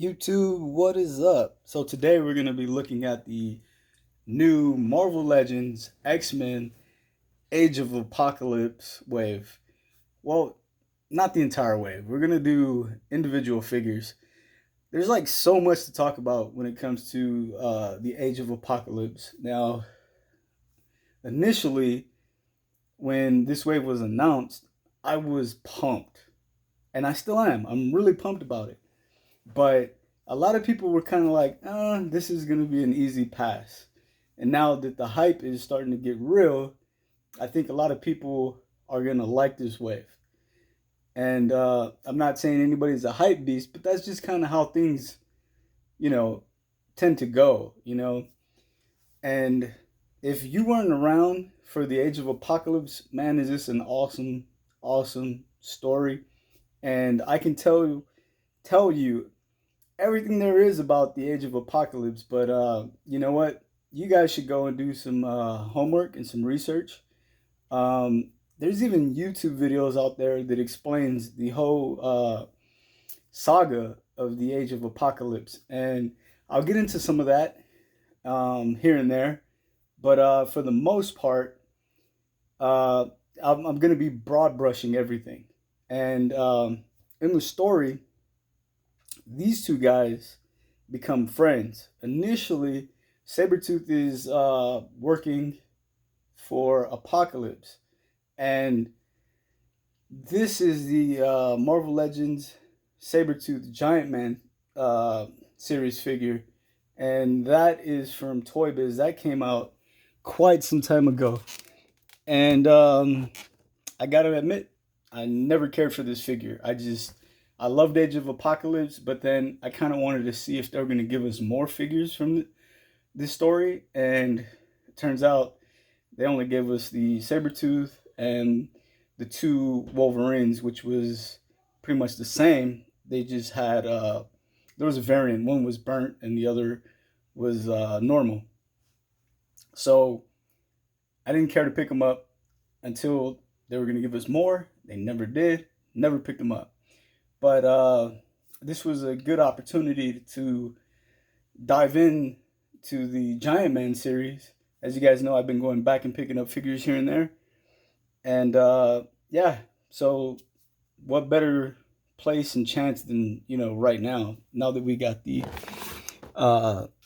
YouTube, what is up? So today we're going to be looking at the new Marvel Legends X-Men Age of Apocalypse wave. Well, not the entire wave. We're going to do individual figures. There's like so much to talk about when it comes to the Age of Apocalypse. Now, initially, when this wave was announced, I was pumped. And I still am. I'm really pumped about it. But a lot of people were kind of like, this is going to be an easy pass. And now that the hype is starting to get real, I think a lot of people are going to like this wave. And I'm not saying anybody's a hype beast, but that's just kind of how things, you know, tend to go. And if you weren't around for the Age of Apocalypse, man, is this an awesome, awesome story. And I can tell you everything there is about the Age of Apocalypse. But you know what? You guys should go and do some homework and some research. There's even YouTube videos out there that explains the whole saga of the Age of Apocalypse, and I'll get into some of that here and there. But for the most part, uh, I'm going to be broad brushing everything. And in the story, these two guys become friends. Initially, Sabertooth is working for Apocalypse. And this is the Marvel Legends Sabertooth Giant Man series figure. And that is from Toybiz. That came out quite some time ago. And I gotta admit, I never cared for this figure. I loved Age of Apocalypse, but then I kind of wanted to see if they were going to give us more figures from this story. And it turns out they only gave us the Sabertooth and the two Wolverines, which was pretty much the same. They just had, there was a variant. One was burnt and the other was normal. So I didn't care to pick them up until they were going to give us more. They never did. Never picked them up. But this was a good opportunity to dive in to the Giant Man series. As you guys know, I've been going back and picking up figures here and there. And yeah, so what better place and chance than, right now that we got the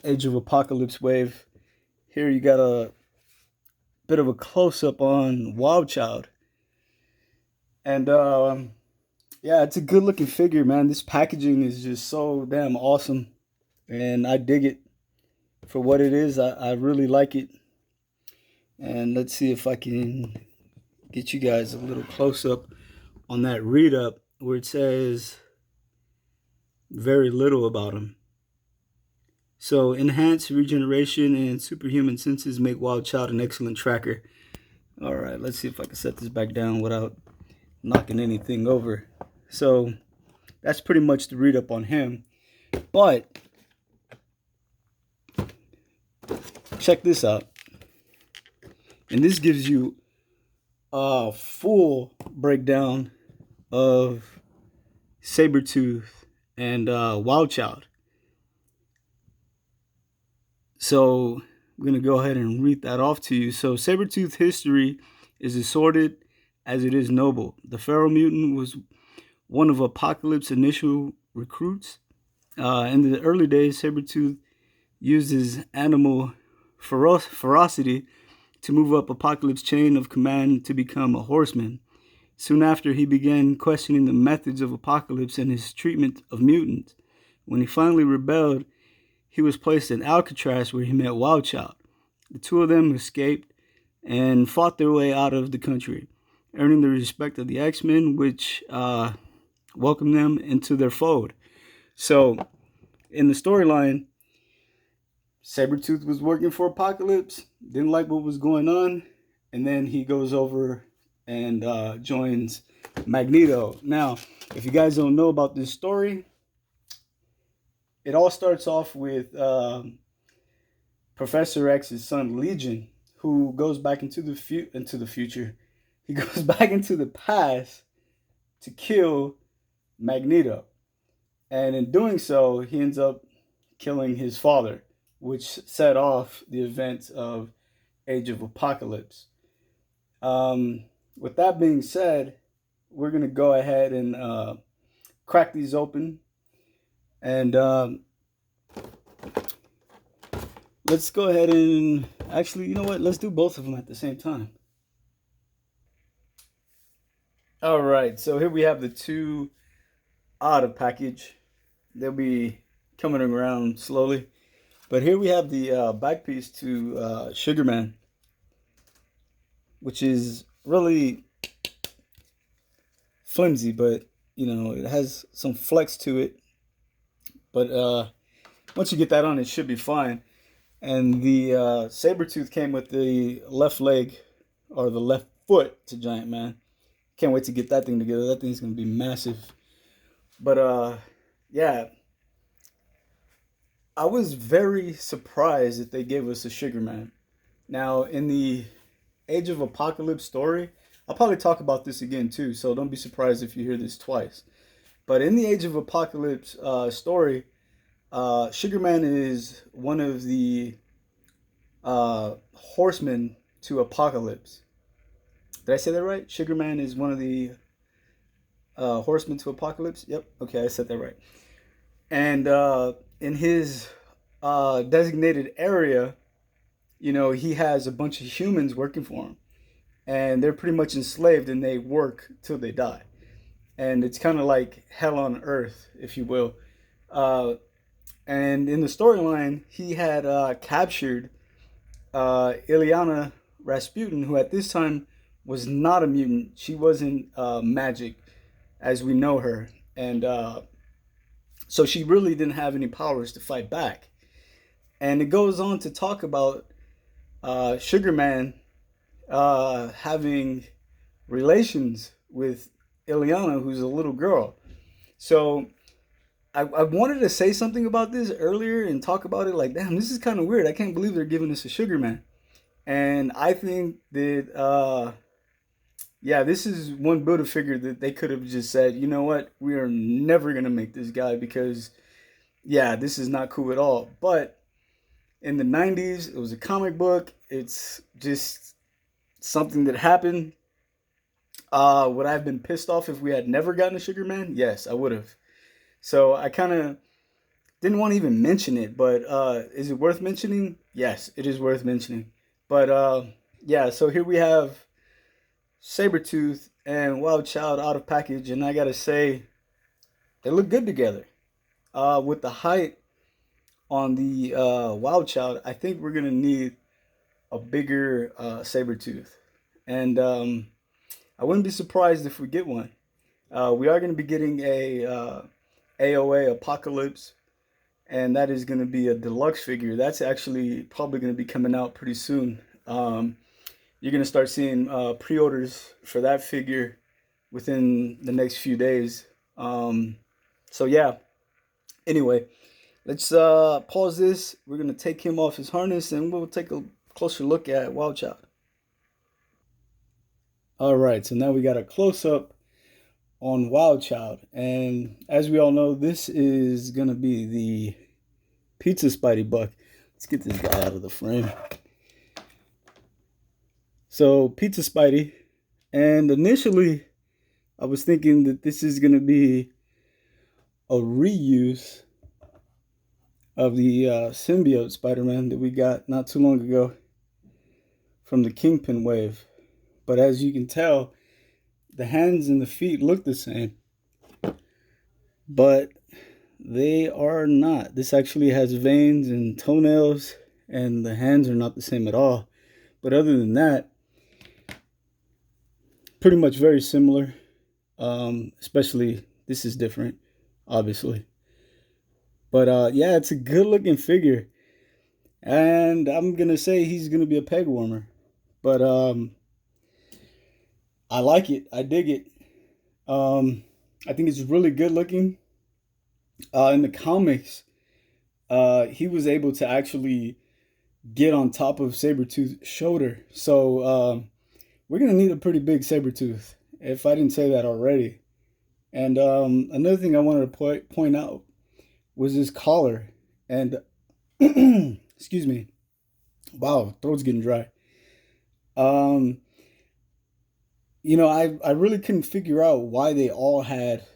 Age of Apocalypse wave. Here you got a bit of a close-up on Wild Child. And yeah, it's a good looking figure, man. This packaging is just so damn awesome. And I dig it for what it is. I really like it. And let's see if I can get you guys a little close up on that read up where it says very little about him. So, enhanced regeneration and superhuman senses make Wild Child an excellent tracker. All right, let's see if I can set this back down without knocking anything over. So that's pretty much the read up on him. But check this out. And this gives you a full breakdown of Sabertooth and Wild Child. So I'm going to go ahead and read that off to you. So Sabertooth history is as sordid as it is noble. The feral mutant was one of Apocalypse's initial recruits. In the early days, Sabertooth used his animal ferocity to move up Apocalypse's chain of command to become a horseman. Soon after, he began questioning the methods of Apocalypse and his treatment of mutants. When he finally rebelled, he was placed in Alcatraz where he met Wild Child. The two of them escaped and fought their way out of the country, earning the respect of the X-Men, which welcomed them into their fold. So, in the storyline, Sabertooth was working for Apocalypse, didn't like what was going on, and then he goes over and joins Magneto. Now, if you guys don't know about this story, it all starts off with Professor X's son Legion, who goes back into the future. He goes back into the past to kill Magneto. And in doing so, he ends up killing his father, which set off the events of Age of Apocalypse. Um, with that being said, we're gonna go ahead and crack these open, and let's go ahead and actually, you know what? Let's do both of them at the same time. All right, so here we have the two out of package. They'll be coming around slowly, but here we have the back piece to Sugar Man, which is really flimsy, but you know it has some flex to it. But once you get that on, it should be fine. And the Sabertooth came with the left leg or the left foot to Giant Man. Can't wait to get that thing together. That thing's gonna be massive. But yeah, I was very surprised that they gave us a Sugar Man. Now in the Age of Apocalypse story, I'll probably talk about this again too, so don't be surprised if you hear this twice. But in the Age of Apocalypse story, Sugar Man is one of the horsemen to Apocalypse. Did I say that right? Sugar Man is one of the horsemen to Apocalypse. Yep. Okay, I said that right. And in his designated area, you know, he has a bunch of humans working for him, and they're pretty much enslaved, and they work till they die. And it's kind of like hell on earth, if you will. Uh, and in the storyline, he had captured Ilyana Rasputin, who at this time was not a mutant. She wasn't magic as we know her. And so she really didn't have any powers to fight back. And it goes on to talk about Sugar Man having relations with Ilyana, who's a little girl. So I wanted to say something about this earlier and talk about it like, damn, this is kind of weird. I can't believe they're giving us a Sugar Man. And I think that, yeah, this is one Build a figure that they could have just said, you know what, we are never going to make this guy because, yeah, this is not cool at all. But in the 90s, it was a comic book. It's just something that happened. Would I have been pissed off if we had never gotten a Sugar Man? Yes, I would have. So I kind of didn't want to even mention it, but is it worth mentioning? Yes, it is worth mentioning. But yeah, so here we have Sabertooth and Wild Child out of package, and I gotta say, they look good together. With the height on the Wild Child, I think we're gonna need a bigger Sabertooth, and I wouldn't be surprised if we get one. We are gonna be getting a AOA Apocalypse, and that is going to be a deluxe figure. That's actually probably going to be coming out pretty soon. You're going to start seeing pre-orders for that figure within the next few days. So yeah, anyway, let's pause this. We're going to take him off his harness and we'll take a closer look at Wild Child. All right, so now we got a close-up on Wild Child, and as we all know, this is gonna be the Pizza Spidey buck. Let's get this guy out of the frame. So Pizza Spidey, and initially I was thinking that this is gonna be a reuse of the symbiote Spider-Man that we got not too long ago from the Kingpin wave, but as you can tell, the hands and the feet look the same, but they are not. This actually has veins and toenails, and the hands are not the same at all. But other than that, pretty much very similar. Especially this is different, obviously. But yeah, it's a good looking figure, and I'm gonna say he's gonna be a peg warmer. But I like it. I dig it. I think it's really good looking. In the comics, he was able to actually get on top of Sabertooth's shoulder. So we're gonna need a pretty big Sabertooth, if I didn't say that already. And another thing I wanted to point out was his collar. And excuse me, wow, throat's getting dry. Um, I really couldn't figure out why they all had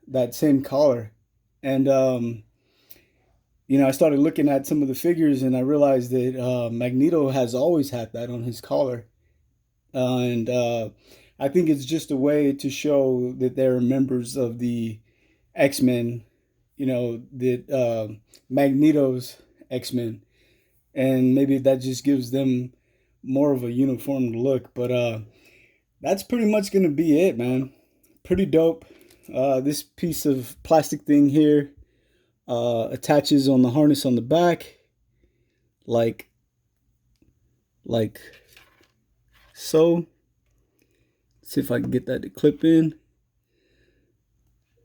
that same collar. And I started looking at some of the figures and I realized that Magneto has always had that on his collar. And I think it's just a way to show that they're members of the X-Men, that Magneto's X-Men. And maybe that just gives them more of a uniform look. But that's pretty much going to be it, man. Pretty dope. This piece of plastic thing here attaches on the harness on the back, like like so. See if I can get that to clip in.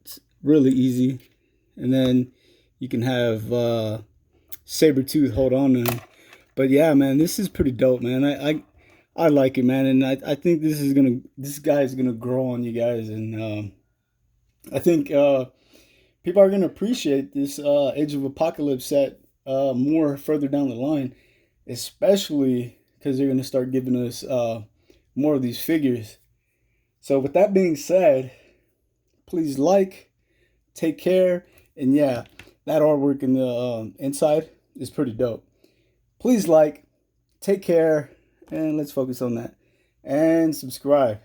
It's really easy. And then you can have Sabertooth hold on to him. But yeah, man, this is pretty dope, man. I like it, man, and I think this guy is gonna grow on you guys, and I think people are gonna appreciate this Age of Apocalypse set more further down the line, especially because they're gonna start giving us more of these figures. So with that being said, please like, take care, and yeah, that artwork in the inside is pretty dope. Please like, take care, and let's focus on that. And subscribe.